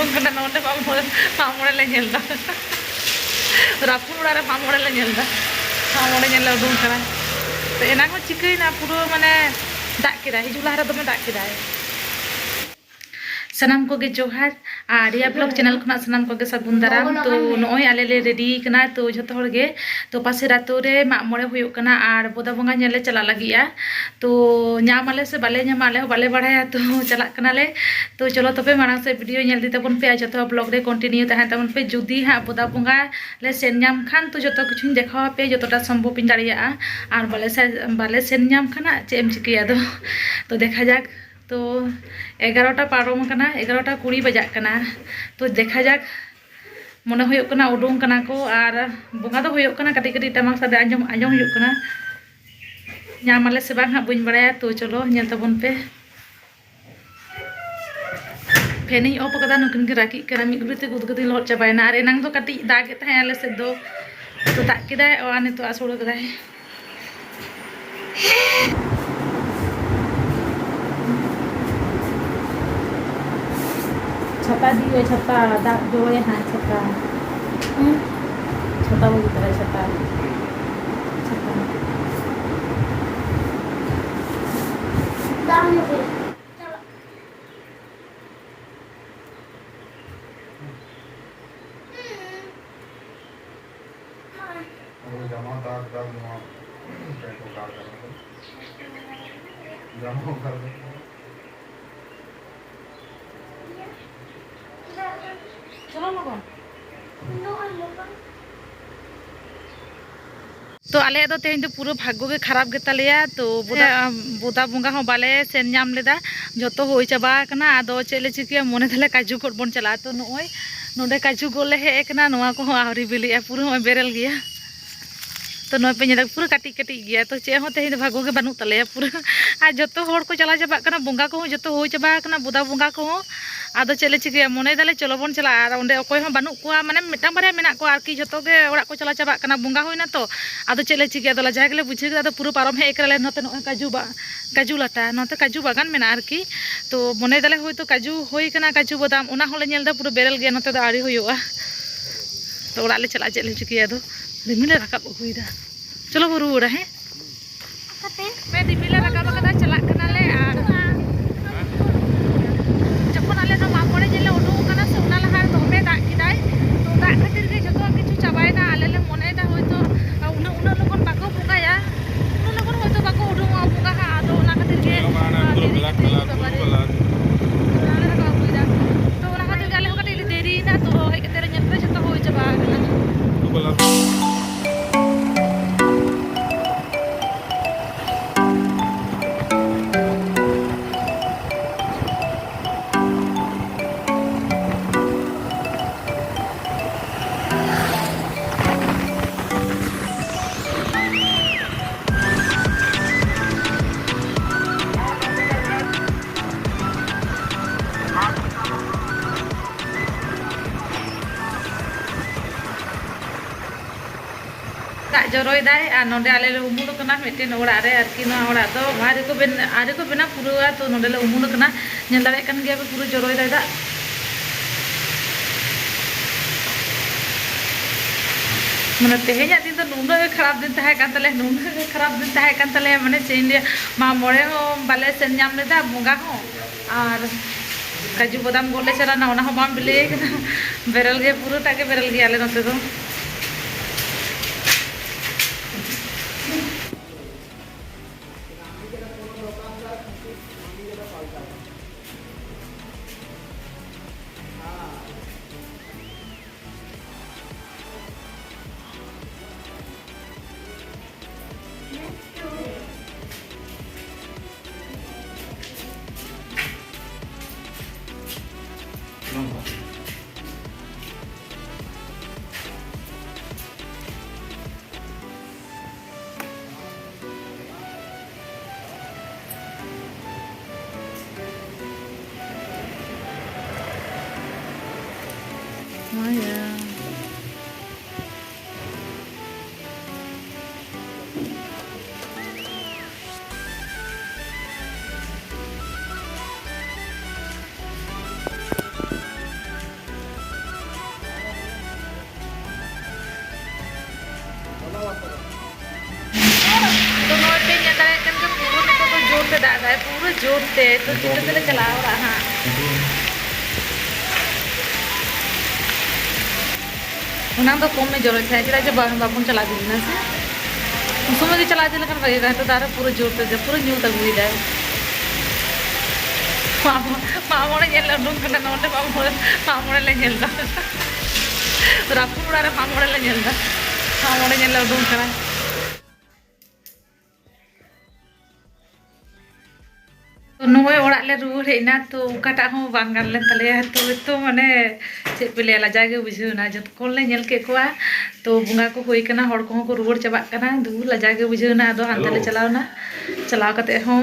उडुंग कना नोंडे मामोड़े ले नेलदा रापुर उड़ा रे मामोड़े ले नेलदा मामोड़े नेल उडुंग कना तो एना को चिकैना पुरो माने दाग केदा हिजु लहारे दमे दाग केदा सनाम को जोहार और रिया ब्लॉग चैनल खुना सनाम को सागुन दाराम तो नॉय आले ले रेडी कना तो जतो हर गे तो पासेर आतो रे मागमोड़े हुयुग कना और बोदा बंगा नेले चला लगिया तो नामाले से बाले नामा आले बाले बाड़ाया तो चला कना ले तो चलो तबे मांग से वीडियो नेल दी तबन पे जतो ब्लॉग रे कंटिन्यू तहन तबन पे जुदी हाँ बोदा बंगा ले सेन नाम खान तो जतो किछु देखावा पे जतोटा संभव इन दाड़िया और बाले सेन नाम खाना चे एम चिकिया तो देखा जाक तो 11टा पारम कना 11टा 20 बजाक कना तो देखा जाक मने हुयुग कना उडुंग कना को और बंगा दो हुयुग कना कटी कटी टमाक सादे आंजम आंजम हुयुग कना नामाले से बांग बुझ बड़ाया तो चलो नेल तबन पे फेनी ऑफ कदा नुकिन के राखी कना मिद गुलिते गुदगुदी लहट चाबायना और एनांग दो कटी दागे ताहे आले से दो तो दाग केदाय और नितो आसुड़ कदाय छता दिए छता दाग जो है हाँ छता छता वो तरह छता चलो लोगों तो आले दो तेज पूरा भाग्य के खराब गेतालिया तो बोदा बंगा हो बाले सेन नाम लेदा जतो हो चाबा कना आदो चेले चिकिया मने थले काजू कोट बन चला तो नोय नोडे काजू गोले हे कना नोवा को आवरी बिलिया पूरा हो बेरल गया तो नोय पे नेदा पूरा काटी काटी गया तो चे हो तेज भाग्य के बानु तले पूरा आ जतो होड़ को चला चाबा कना बंगा को जतो हो चाबा कना बोदा बंगा को आदो चेले चिकिया मने दाले चलो बन चला और ओंडे अकोय हो बानु को माने मिटांग बारे मेना को आरकी जतो के ओड़ा को चला चाबा कना बंगा होइना तो आदो चेले चिकिया दला जागले बुझे आदो पूरा पारम हे एकराले नते नोय काजू लाटा नते काजू बागान मेना आरकी तो मने दाले होय तो काजू होई कना काजू बादाम ओना होले नेल दा पूरा बेरल गया नते दा आरी होयुआ तो ओड़ा ले चला चेले चिकिया दो रिमिले राकाब होइदा चलो वो रुड़ा है मैं रिमिले राकाब कदा चला कना ले आर जखन आले ना मामोड़े जेले उडुंग कना से उना लहार दोमे दाग किदाय तो दाग खातिर के जतो किछु चाबायना आले ले मने दा होय तो उना उना लोगन बाको बुगाया उना लोगन होय तो बाको उडुंग बुगा हा आदो उना खातिर के तो उना खातिर के आले हो कटी देरी ना तो हे केते रे नेते जतो होय चाबा दाग जरोय दाय और नोडे आले उमुड़ कना मिटेन ओड़ा रे आरकी ना ओड़ा तो आरे को बेना पूरा तो नोडे उमुड़ कना नेल दाड़े कन गया पूरा जरोय दाय दा माने तेहेज दिन तो नुना खराब दिन तहे कान तले नुना खराब दिन तहे कान तले माने चेन मा मोड़े हो बाले सेन नाम लेदा बंगा हो और काजू बादाम गोले चला ना ओना हो बाम बिले बेरल गे पूरा ताके बेरल गे आले नते तो दादा पूरा जोर ते तो चिकन तेले चला रहा हाँ उन्हें तो कम में जरूरत है चला जब बाबू चला दी ना से उसमें भी चला दिल कर भाई तो दादा पूरा जोर ते पूरा न्यू तक हुई है मामोड़े जेल लड्डू करना नोटे मामोड़े ले जेल दा रापू उड़ा रे मामोड़े ले जेल दा मामोड़े जेल लड्डू करना तो नोए ओड़ा ले रुआर हेना तो काटा हो बांगाल ले तले तो माने चेक पे ले लाजा गे बुझेना जत कोन ले नेल के कोआ तो बुंगा को होई कना हड़ को रुआर चाबा कना दू लाजा गे बुझेना आदो हांते ले चलावना चलाव कते हो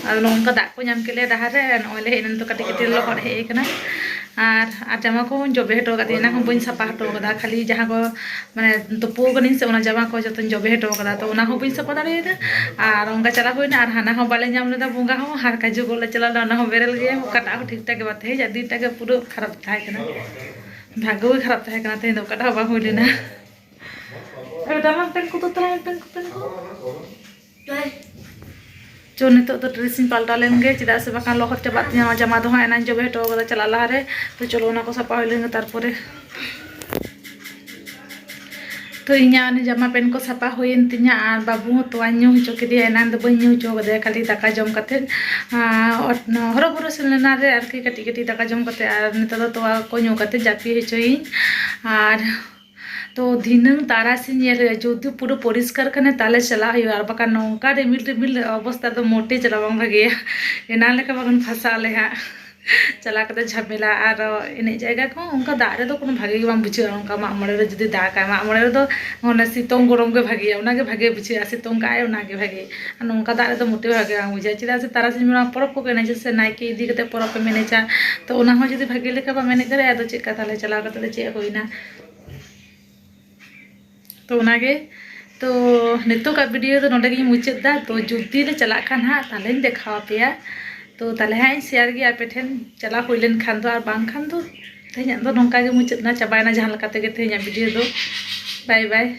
आदो नोंका दाग को नाम के ले डाहार रे नोले हेन तो कटी कटी लो हड़ हे कना और जामा को जबे हटो कते ना बइन सपा हटो कदा खाली जहां को माने तुपो गनी से ओना जामा को जतन जबे हटो कदा तो ओना हो बइन सपा दारे और ओंगा चला होइना और हाना हो बाले नाम लेदा बुंगा हो हार काजू गोले चला ना हो बेरल गे काटा हो ठीक ठाक बात है जदी टाके पूरा खराब थाय कना भागो खराब थाय कना ते दो काटा बा होई लेना ए दामा पेन को तो तला पेन को जो नितो तो ड्रेसिंग पाल्टा लेंगे चिदा से बाकान लहर चाबा तिया जामा दो हां एना जबे हटो कदा चला लारे तो चलो ना को सपा होइलेंगे तारपरे तो इन्या जामा पेन को सपा होइन तिया और बाबू तो न्यू हचो के दिया एना दो बई न्यू हचो कदे खाली दाका जम कते हरो बुरो सेलना रे आरकी कटी कटी दाका जम कते और नितो तो को न्यू कते जापी हचोई और तो दिनंग तारासिन जो पूरा परिष्कार करने ताले चला और बाका नौका रिमिल रिमिल अवस्था तो मोटे चला बांग भागे एना लेका बागन फसा ले हाँ चला कते झमेला और इन जगह को उनका दारे तो कोनो भागे बांग बुझे उनका मामड़े रे जदी दाका मामड़े तो ओना सितोंग गरम के भागे ओना के भागे बुझे सितोंग काय ओना के भागे नौका दारे तो मोटे भागे बांग बुझे चिदा से तारासिन में परब को केने जैसे नाइके इदी कते परब पे मेनेचा तो ओना हो जदी भागे लेका बा मेने करे तो चेक ताले चला कते चे होइना तो उनागे तो नितो का वीडियो तो नोडे गी मुचादा तो जुदी ले चला खान हाँ ताले देखा पेया तो ताले हाँ शेयर गी आपे ठेन चला होइलेन खान दो और बांग खान दो तेहें दो नोंका गे मुचादना चाबायना जहां लका तेगे तेहें वीडियो दो बाय बाय।